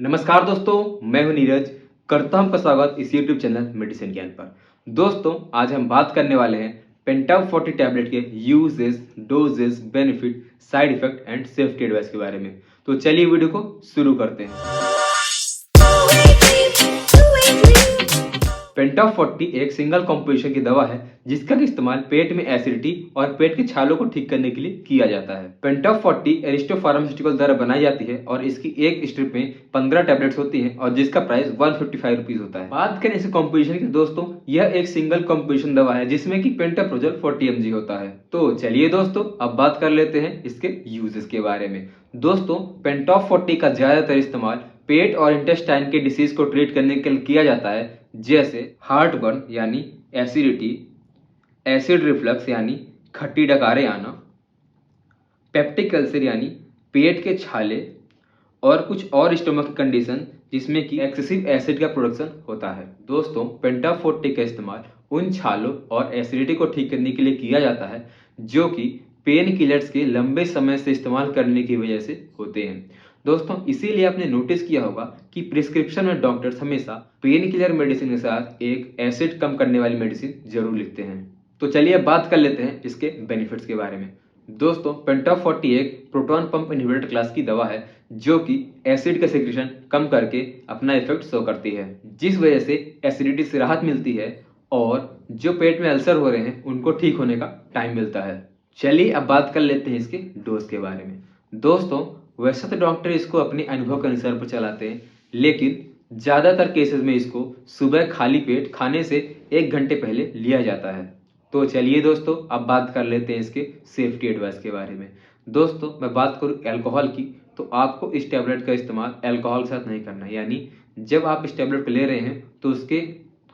नमस्कार दोस्तों, मैं हूं नीरज। करता हूं आपका स्वागत इस यूट्यूब चैनल मेडिसिन ज्ञान पर। दोस्तों, आज हम बात करने वाले हैं पेंटाप 40 टैबलेट के uses, doses, benefit, side effect and safety advice के बारे में। तो चलिए वीडियो को शुरू करते हैं। पेंटाप 40 एक सिंगल कॉम्पोजिशन की दवा है जिसका इस्तेमाल पेट में एसिडिटी और पेट के छालों को ठीक करने के लिए किया जाता है। पेंटाप 40 एरिस्टो फार्मास्यूटिकल द्वारा बनाई जाती है और इसकी एक स्ट्रिप में 15 टैबलेट्स होती हैं और जिसका प्राइस 155 रुपीज होता है। बात करें इस कॉम्पोजिशन की दोस्तों, यह एक सिंगल कॉम्पोजिशन दवा है जिसमें कि पेंटाप्रोजोल 40 mg होता है। तो चलिए दोस्तों, अब बात कर लेते हैं इसके यूजेस के बारे में। दोस्तों, पेंटाप 40 का ज्यादातर इस्तेमाल पेट और इंटेस्टाइन के डिसीज को ट्रीट करने के लिए किया जाता है, जैसे हार्ट बर्न यानी एसिडिटी, एसिड रिफ्लक्स यानी खट्टी डकारें आना, पेप्टिक अल्सर यानी पेट के छाले और कुछ और स्टमक कंडीशन जिसमें कि एक्सेसिव एसिड का प्रोडक्शन होता है। दोस्तों, पेंटाप 40 का इस्तेमाल उन छालों और एसिडिटी को ठीक करने के लिए किया जाता है जो कि पेन किलर्स के लंबे समय से इस्तेमाल करने की वजह से होते हैं। दोस्तों, इसीलिए आपने नोटिस किया होगा कि प्रिस्क्रिप्शन में डॉक्टर्स हमेशा पेन किलर मेडिसिन के साथ एक एसिड कम करने वाली मेडिसिन जरूर लिखते हैं। तो चलिए अब बात कर लेते हैं इसके बेनिफिट्स के बारे में। दोस्तों, पेंटाप 40 एक प्रोटॉन पंप इनहिबिटर क्लास की दवा है जो कि एसिड का सेक्रेशन कम करके अपना इफेक्ट शो करती है, जिस वजह से एसिडिटी से राहत मिलती है और जो पेट में अल्सर हो रहे हैं उनको ठीक होने का टाइम मिलता है। चलिए अब बात कर लेते हैं इसके डोज के बारे में। दोस्तों, वैसे तो डॉक्टर इसको अपने अनुभव के अनुसार पर चलाते हैं, लेकिन ज़्यादातर केसेस में इसको सुबह खाली पेट खाने से 1 घंटे पहले लिया जाता है। तो चलिए दोस्तों, अब बात कर लेते हैं इसके सेफ्टी एडवाइस के बारे में। दोस्तों, मैं बात करूँ अल्कोहल की, तो आपको इस टैबलेट का इस्तेमाल अल्कोहल के साथ नहीं करना है। यानी जब आप इस टैबलेट को ले रहे हैं तो उसके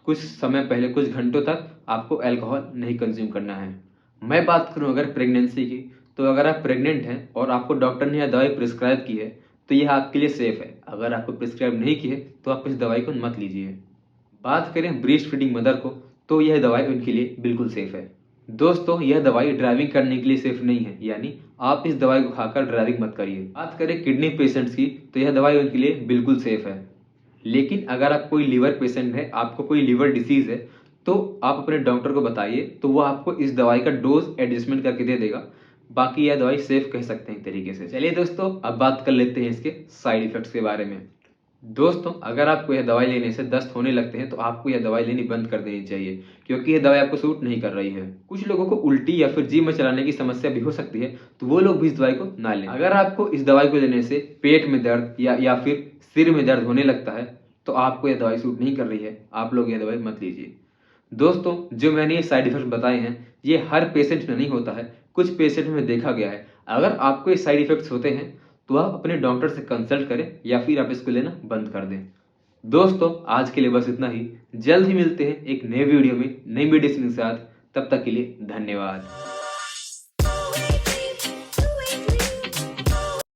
कुछ समय पहले, कुछ घंटों तक आपको अल्कोहल नहीं कंज्यूम करना है। मैं बात करूं अगर प्रेगनेंसी की, तो अगर आप प्रेग्नेंट हैं और आपको डॉक्टर ने यह दवाई प्रिस्क्राइब की है तो यह आपके लिए सेफ है। अगर आपको प्रिस्क्राइब नहीं की है तो आप इस दवाई को मत लीजिए। बात करें ब्रेस्ट फीडिंग मदर को, तो यह दवाई उनके लिए बिल्कुल सेफ है। दोस्तों, यह दवाई ड्राइविंग करने के लिए सेफ नहीं है, यानी आप इस दवाई को खाकर ड्राइविंग मत करिए। बात करें किडनी पेशेंट्स की, तो यह दवाई उनके लिए बिल्कुल सेफ है। लेकिन अगर आप कोई लीवर पेशेंट है, आपको कोई लीवर डिसीज है, तो आप अपने डॉक्टर को बताइए, तो वो आपको इस दवाई का डोज एडजस्टमेंट करके दे देगा। बाकी यह दवाई सेफ कह सकते हैं एक तरीके से। चलिए दोस्तों, अब बात कर लेते हैं इसके साइड इफेक्ट्स के बारे में। दोस्तों, अगर आपको यह दवाई लेने से दस्त होने लगते हैं तो आपको यह दवाई लेनी बंद कर देनी चाहिए, क्योंकि यह दवाई आपको सूट नहीं कर रही है। कुछ लोगों को उल्टी या फिर जी में चलाने की समस्या भी हो सकती है, तो वो लोग भी इस दवाई को ना लें। अगर आपको इस दवाई को लेने से पेट में दर्द या फिर सिर में दर्द होने लगता है तो आपको यह दवाई सूट नहीं कर रही है, आप लोग यह दवाई मत लीजिए। दोस्तों, जो मैंने ये साइड इफेक्ट बताए हैं ये हर पेशेंट में नहीं होता है, कुछ पेशेंट में देखा गया है। अगर आपको ये साइड इफेक्ट्स होते हैं तो आप अपने डॉक्टर से कंसल्ट करें या फिर आप इसको लेना बंद कर दें। दोस्तों, आज के लिए बस इतना ही। जल्द ही मिलते हैं एक नए वीडियो में नई मेडिसिन के साथ। तब तक के लिए धन्यवाद।